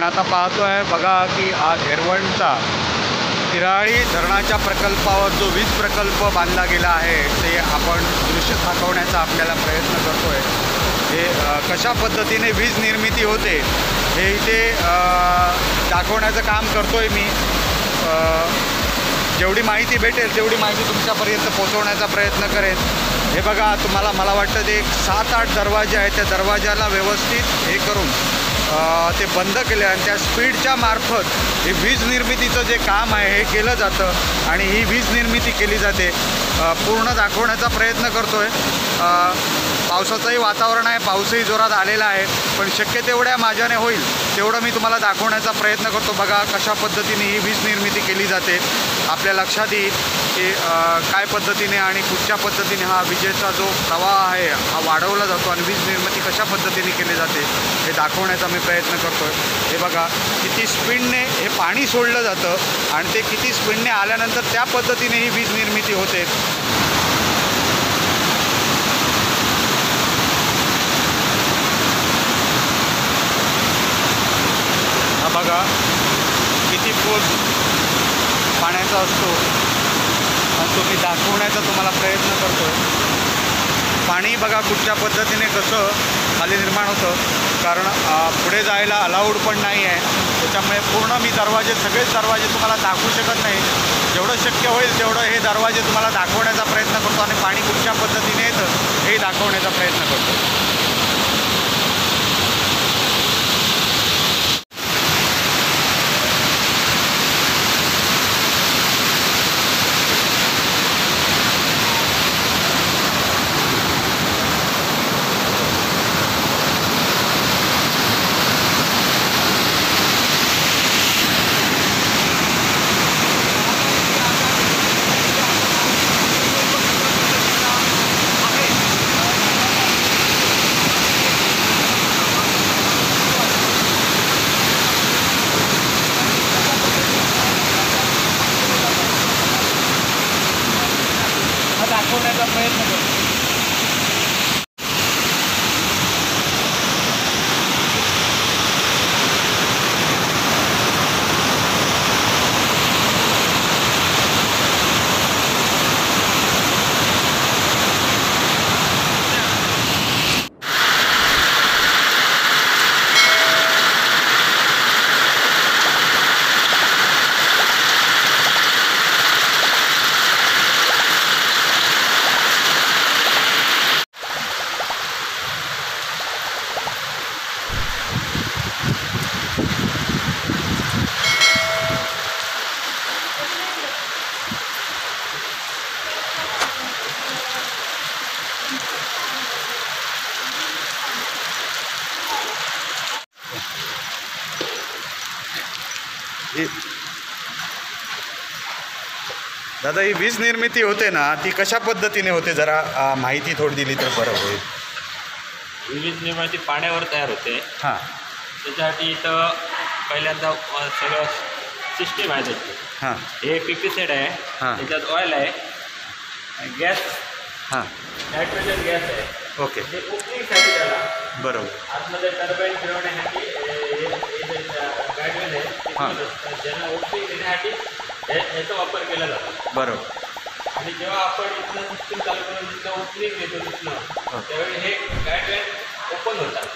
आता पाहतोय बघा की आज एरवणचा तिराळी धरणाच्या प्रकल्पावर जो वीज प्रकल्प बांधला गेला आहे ते आपण दृश्य दाखवण्याचा आपल्याला प्रयत्न करतोय। हे कशा पद्धतीने वीज निर्मिती होते हे इथे दाखवण्याचं काम करतोय मी। जेवढी माहिती भेटेल तेवढी माहिती तुमच्यापर्यंत पोहोचवण्याचा प्रयत्न करेन। हे बघा तुम्हाला मला वाटतं ते 7-8 दरवाजे आहेत, त्या दरवाजाला व्यवस्थित हे करून ते बंद केले आणि त्या स्पीडच्या मार्फत हे वीज निर्मितीचं जे काम आहे हे केलं जातं आणि ही वीज निर्मिती केली जाते। पूर्ण दाखवण्याचा प्रयत्न करतोय। पावसाचंही वातावरण आहे, पाऊसही जोरात आलेला आहे, पण शक्य तेवढ्या माझ्याने होईल तेवढं मी तुम्हाला दाखवण्याचा प्रयत्न करतो। बघा कशा पद्धतीने ही वीज निर्मिती केली जाते, आपल्या लक्षात येईल की काय पद्धतीने आणि कुठच्या पद्धतीने हा विजेचा जो प्रवाह आहे हा वाढवला जातो आणि वीज निर्मिती कशा पद्धतीने केली जाते हे दाखवण्याचा मी प्रयत्न करतोय। हे बघा किती स्पीडने हे पाणी सोडलं जातं आणि ते किती स्पीडने आल्यानंतर त्या पद्धतीने ही वीज निर्मिती होते। हा बघा किती फोर्स पाण्याचा असतो आणि तो मी दाखवण्याचा तुम्हाला प्रयत्न करतो आहे। पाणी बघा कुठच्या पद्धतीने कसं खाली निर्माण होतं, कारण पुढे जायला अलाउड पण नाही आहे, त्याच्यामुळे पूर्ण मी सगळेच दरवाजे तुम्हाला दाखवू शकत नाही। जेवढं शक्य होईल तेवढं हे दरवाजे तुम्हाला दाखवण्याचा प्रयत्न करतो आणि पाणी कुठच्या पद्धतीने येतं हे दाखवण्याचा प्रयत्न करतो। दाखवण्याचा प्रयत्न करतो। दादा ही वीज निर्मिती होते ना ती कशा पद्धतीने होते, जरा माहिती थोडी दिली तर बरं होईल। वीज निर्मिती पाण्यावर तयार होते। हां, त्याच्यासाठी इथं पहिल्यांदा सगळं सिस्टीम आहे त्याची। हां, हे पीपी सेट आहे, हां, त्याच्यात ऑइल आहे, गॅस, हां, नायट्रोजन गॅस आहे। ओके, ते ओपनिंगसाठी त्याला बरोबर, आतमध्ये टर्बाईन फिरवण्यासाठी गाईडलाईन आहे, हां, ज्यांना ओपनिंग देण्यासाठी याचा वापर केला जातो। बरोबर। आणि जेव्हा आपण इथनं सिस्टीम चालू करून जिथं ओपनिंग देतो तिथनं त्यावेळी हे गाईडलाईन ओपन होतात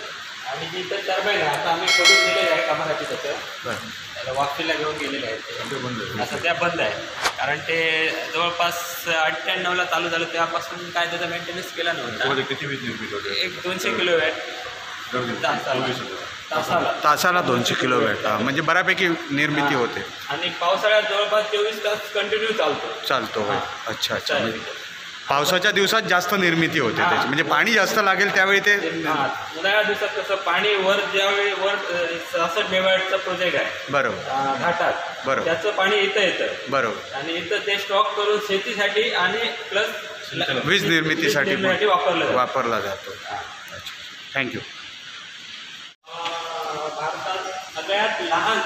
आणि जी इथं टर्बाईन आहे आता आम्ही खोलून दिलेलं आहे कामासाठी त्याचं, त्याला वाफीला घेऊन गेलेलं आहे, असं त्या बंद आहे, कारण ते जवळपास 98ला चालू झालं तेव्हापासून काय त्याचा मेंटेनन्स केला नव्हता। किती वीज निर्मिती होते? एक 200 किलोवॅट तासाला 200 किलोवॅट, म्हणजे बऱ्यापैकी निर्मिती होते आणि पावसाळ्यात जवळपास 24 तास कंटिन्यू चालतो। होय। अच्छा अच्छा, म्हणजे पावसाच्या दिवसात जास्त निर्मिती होते त्याची, म्हणजे पाणी जास्त लागेल त्यावेळी ते। उन्हाळ्या दिवसात कसं पाणी ज्यावेळी 66 मेगावॅटचा प्रोजेक्ट आहे बरोबर घाटात, बरोबर, त्याचं पाणी इथं येतं बरोबर, आणि इथं ते स्टॉक करून शेतीसाठी आणि प्लस वीज निर्मितीसाठी वापरला जातो। अच्छा, थँक्यू। भारतात सगळ्यात लहान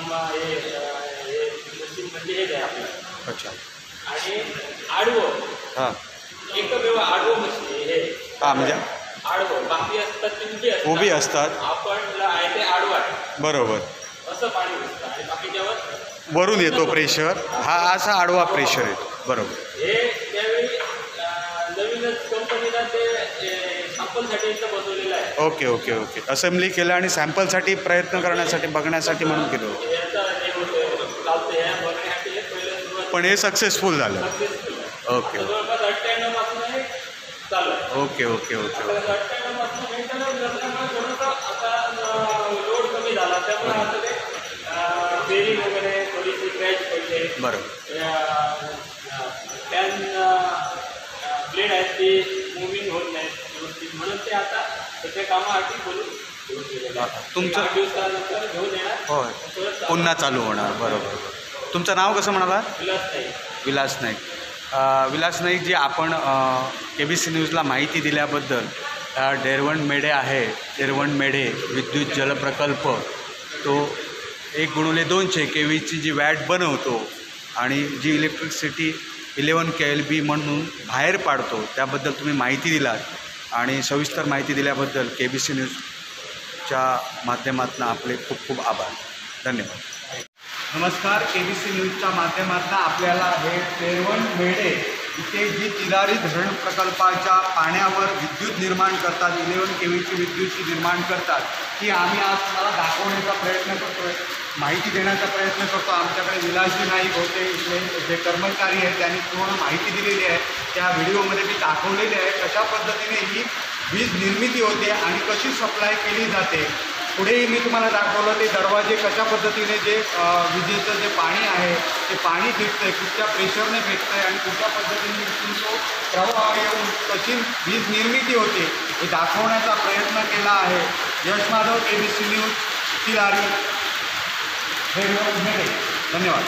मशीन म्हणजे हेच आहे आपलं। अच्छा, आणि आडवं हां, एकमेव आडवं मशीन हे हां, म्हणजे आडवं, बाकी असतात ती उभी असतात. आपण आहे ते आडवं आहे बरोबर. असं पाणी घुसतं आणि बाकीच्यावर वरून येतो प्रेशर, हा असा आडवा प्रेशर येतो. बरोबर. हे त्यावेळी नवीनच कंपनीला ते सॅम्पलसाठी इथं बनवलेलं आहे. Okay okay okay. असेंब्ली केलं आणि सॅम्पलसाठी प्रयत्न करण्यासाठी बघण्यासाठी म्हणून केलं होतं. याचा हे होतं चालतं ह्या बनवण्यासाठी हे पहिलं सुरुवात पण हे सक्सेसफुल झालं. सक्सेसफुल आहे. ओके आता जवळपास 98 पासून हे चालू आहे. Okay okay okay okay. 98 पासून मेंटेनन्स करताना थोडंसं आता लोड कमी झाला त्यामुळे आता ते बेरिंग वगैरे थोडीशी क्रॅच पडले. बरोबर. फॅन ब्लेड आहेत ते मुव्हिंग होत नाहीत व्यवस्थित म्हणून ते आता त्याच्या कामासाठी बोलून घेऊन गेलेलं आहे. तुमचं 8 दिवसानंतर घेऊन येणार. होय परत पुन्हा चालू होणार. बरोबर. तुमचं नाव कसं म्हणाला? विलास नाही. विलास नाईक. विलास नाईक जी आपण KBC न्यूजला माहिती दिल्याबद्दल. डेरवण मेढे आहे, डेरवण मेढे विद्युत जलप्रकल्प तो 1/200 kVची जी वॅट बनवतो आणि जी इलेक्ट्रिसिटी 11 KLB म्हणून बाहेर पाडतो त्याबद्दल तुम्ही माहिती दिलात आणि सविस्तर माहिती दिल्याबद्दल KBC न्यूजच्या माध्यमातून आपले खूप खूप आभार. धन्यवाद. नमस्कार. KBC न्यूजच्या माध्यमातून आपल्याला हे डेरवण मेढे इथे जी तिलारी धरण प्रकल्पाच्या पाण्यावर विद्युत निर्माण करतात, 11 KVची विद्युत निर्माण करतात, ती आम्ही आज तुम्हाला दाखवण्याचा प्रयत्न करतो आहे, माहिती देण्याचा प्रयत्न करतो. आमच्याकडे विलासजी नाईक होते, इथले जे कर्मचारी आहेत त्यांनी पूर्ण माहिती दिलेली आहे. त्या व्हिडिओमध्ये मी दाखवलेली आहे कशा पद्धतीने ही वीज निर्मिती होते आणि कशी सप्लाय केली जाते. पुढेही मी तुम्हाला दाखवलं ते दरवाजे कशा पद्धतीने जे विजेचं जे पाणी आहे ते पाणी फेकतं आहे, कुठच्या प्रेशरने फेकतं आहे आणि कुठच्या पद्धतीने इथून तो प्रवाह येऊन कशी वीज निर्मिती होते हे दाखवण्याचा प्रयत्न केला आहे. यश माधव, KBC न्यूज, तिलारी. धन्यवाद.